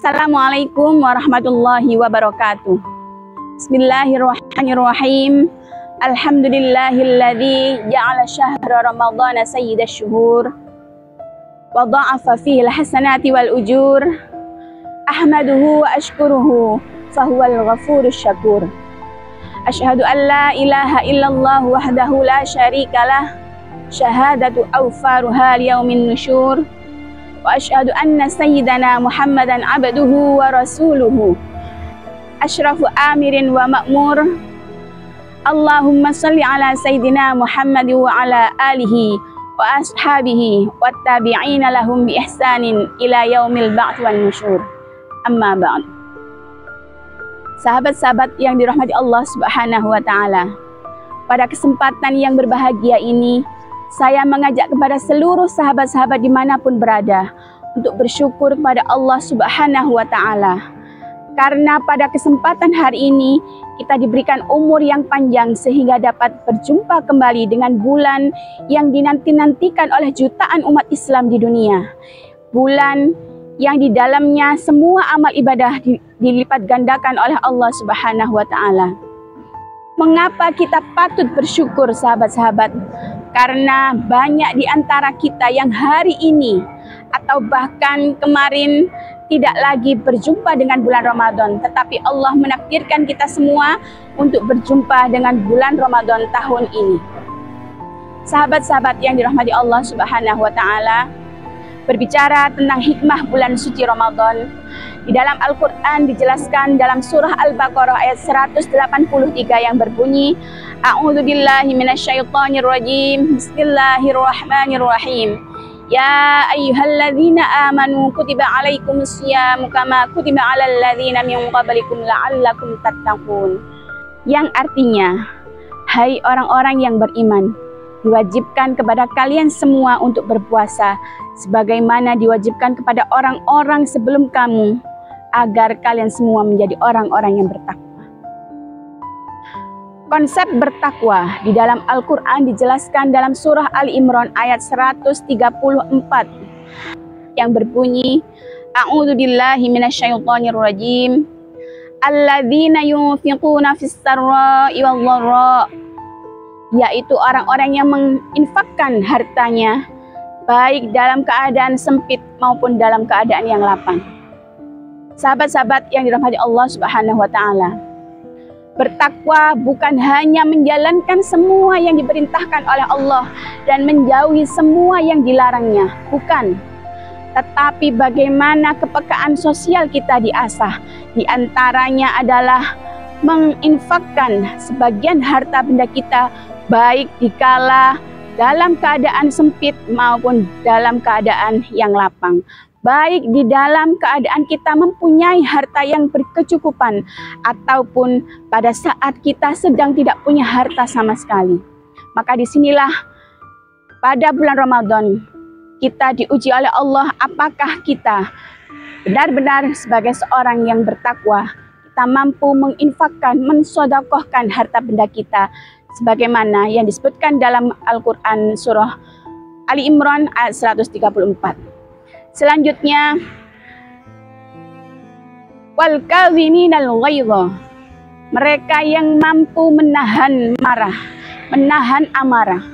Assalamualaikum warahmatullahi wabarakatuh. Bismillahirrahmanirrahim. Alhamdulillahilladzi ja'ala syahra ramadhana sayyidash syuhur wa dha'afa fihi al-hasanati wal ujur. Ahmaduhu wa ashkuruhu fahuwal ghafurus syakur. Asyhadu an la ilaha illallah wahdahu la syarikalah, syahadatu awfaruha liyaumin nusyur. Wa asyhadu anna sayyidana Muhammadan abduhu wa rasuluhu asyrafu amirin wa ma'mur. Allahumma salli ala sayyidina Muhammad wa ala alihi wa ashabihi wa tabi'ina lahum bi ihsanin ila yaumil ba'ts wan nusyur. Amma ba'd. Sahabat-sahabat yang dirahmati Allah Subhanahu wa taala, pada kesempatan yang berbahagia ini saya mengajak kepada seluruh sahabat-sahabat dimanapun berada untuk bersyukur kepada Allah Subhanahu wa ta'ala. Karena pada kesempatan hari ini kita diberikan umur yang panjang sehingga dapat berjumpa kembali dengan bulan yang dinanti-nantikan oleh jutaan umat Islam di dunia. Bulan yang di dalamnya semua amal ibadah dilipat gandakan oleh Allah Subhanahu wa ta'ala. Mengapa kita patut bersyukur, sahabat-sahabat? Karena banyak di antara kita yang hari ini atau bahkan kemarin tidak lagi berjumpa dengan bulan Ramadan, tetapi Allah menakdirkan kita semua untuk berjumpa dengan bulan Ramadan tahun ini. Sahabat-sahabat yang dirahmati Allah Subhanahu wa taala, berbicara tentang hikmah bulan suci Ramadan, di dalam Al-Quran dijelaskan dalam surah Al-Baqarah ayat 183 yang berbunyi, A'udzubillahi minasyaitonirrajim. Bismillahirrahmanirrahim. Ya ayyuhalladzina amanu kutiba alaikumusyamu kama kutiba alal ladzina min qablikum la'allakum tattaqun. Yang artinya, hai orang-orang yang beriman, diwajibkan kepada kalian semua untuk berpuasa sebagaimana diwajibkan kepada orang-orang sebelum kamu, agar kalian semua menjadi orang-orang yang bertakwa. Konsep bertakwa di dalam Al-Quran dijelaskan dalam surah Ali Imran ayat 134 yang berbunyi, A'udzubillahi minasyaitonirrajim. Alladzina yunfiquna fis-sarra'i wad-dharra, yaitu orang-orang yang menginfakkan hartanya baik dalam keadaan sempit maupun dalam keadaan yang lapang. Sahabat-sahabat yang dirahmati Allah Subhanahu wa taala, bertakwa bukan hanya menjalankan semua yang diperintahkan oleh Allah dan menjauhi semua yang dilarangnya, bukan. Tetapi bagaimana kepekaan sosial kita diasah. Di antaranya adalah menginfakkan sebagian harta benda kita baik dikala dalam keadaan sempit maupun dalam keadaan yang lapang. Baik di dalam keadaan kita mempunyai harta yang berkecukupan ataupun pada saat kita sedang tidak punya harta sama sekali. Maka disinilah pada bulan Ramadan kita diuji oleh Allah, apakah kita benar-benar sebagai seorang yang bertakwa, kita mampu menginfakkan, mensodakohkan harta benda kita sebagaimana yang disebutkan dalam Al-Quran surah Ali Imran ayat 134. Selanjutnya, wal kadhiminal ghaidha, mereka yang mampu menahan marah, menahan amarah.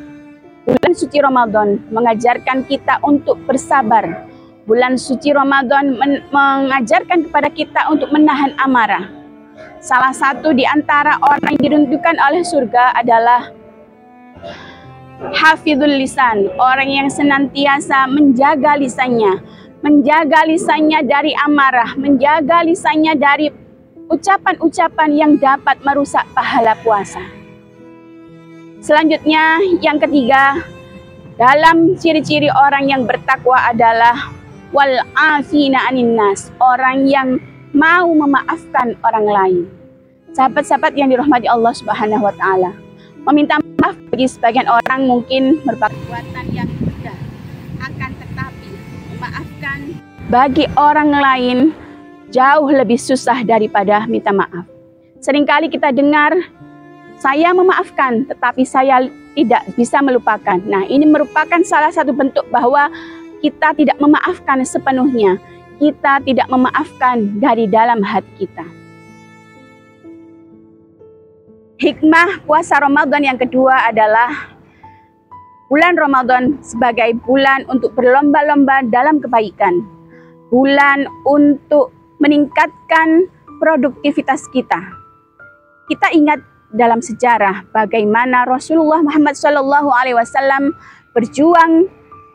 Bulan suci Ramadan mengajarkan kita untuk bersabar. Bulan suci Ramadan mengajarkan kepada kita untuk menahan amarah. Salah satu di antara orang yang dirindukan oleh surga adalah hafizul lisan, orang yang senantiasa menjaga lisannya dari amarah, menjaga lisannya dari ucapan-ucapan yang dapat merusak pahala puasa. Selanjutnya, yang ketiga, dalam ciri-ciri orang yang bertakwa adalah wal afina anin nas, orang yang mau memaafkan orang lain. Sahabat-sahabat yang dirahmati Allah Subhanahu wa taala, meminta maaf bagi sebagian orang mungkin merupakan perbuatan yang mudah, akan tetapi memaafkan bagi orang lain jauh lebih susah daripada minta maaf. Seringkali kita dengar, saya memaafkan tetapi saya tidak bisa melupakan. Nah, ini merupakan salah satu bentuk bahwa kita tidak memaafkan sepenuhnya. kita tidak memaafkan dari dalam hati kita. Hikmah puasa Ramadan yang kedua adalah bulan Ramadan sebagai bulan untuk berlomba-lomba dalam kebaikan. Bulan untuk meningkatkan produktivitas kita. Kita ingat dalam sejarah bagaimana Rasulullah Muhammad SAW berjuang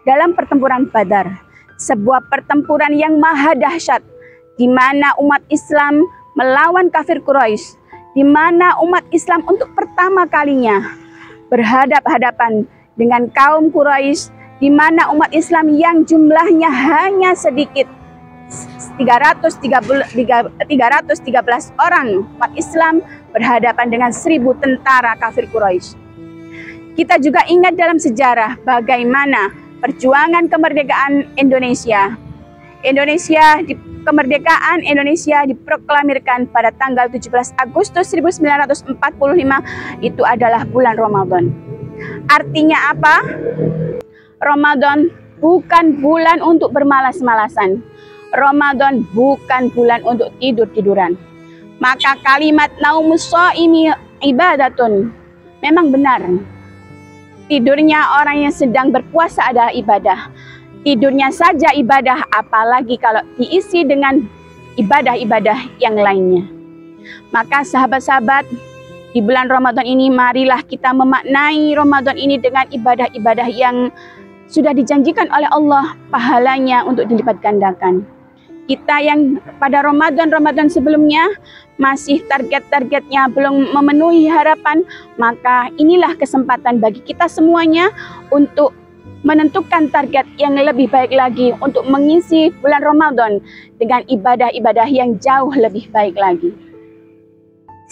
dalam pertempuran Badar. Sebuah pertempuran yang maha dahsyat, di mana umat Islam melawan kafir Quraisy, di mana umat Islam untuk pertama kalinya berhadapan-hadapan dengan kaum Quraisy, di mana umat Islam yang jumlahnya hanya sedikit, 313 orang umat Islam berhadapan dengan 1.000 tentara kafir Quraisy. Kita juga ingat dalam sejarah bagaimana perjuangan kemerdekaan Indonesia. Kemerdekaan Indonesia diproklamirkan pada tanggal 17 Agustus 1945, itu adalah bulan Ramadan. Artinya apa? Ramadan bukan bulan untuk bermalas-malasan. Ramadan bukan bulan untuk tidur-tiduran. Maka kalimat naumus shaimi ibadatun memang benar. Tidurnya orang yang sedang berpuasa adalah ibadah. Tidurnya saja ibadah, apalagi kalau diisi dengan ibadah-ibadah yang lainnya. Maka sahabat-sahabat, di bulan Ramadan ini marilah kita memaknai Ramadan ini dengan ibadah-ibadah yang sudah dijanjikan oleh Allah pahalanya untuk dilipat gandakan. Kita yang pada Ramadan sebelumnya masih target-targetnya belum memenuhi harapan, maka inilah kesempatan bagi kita semuanya untuk menentukan target yang lebih baik lagi untuk mengisi bulan Ramadan dengan ibadah-ibadah yang jauh lebih baik lagi.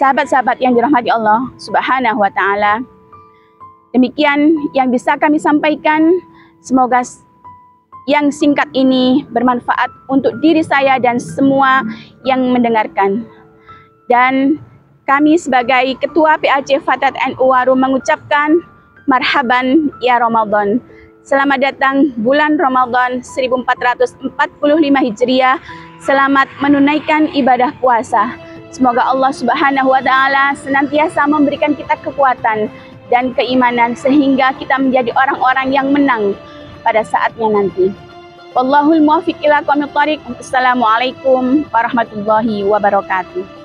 Sahabat-sahabat yang dirahmati Allah Subhanahu wa Ta'ala, demikian yang bisa kami sampaikan. Semoga yang singkat ini bermanfaat untuk diri saya dan semua yang mendengarkan. Dan kami sebagai Ketua PAC Fathat NU Waru mengucapkan marhaban ya Ramadan. Selamat datang bulan Ramadan 1445 Hijriah. Selamat menunaikan ibadah puasa. Semoga Allah Subhanahu wa Ta'ala senantiasa memberikan kita kekuatan dan keimanan sehingga kita menjadi orang-orang yang menang pada saatnya nanti. Wallahul muwaffiq ila aqwamit thoriq. Assalamualaikum warahmatullahi wabarakatuh.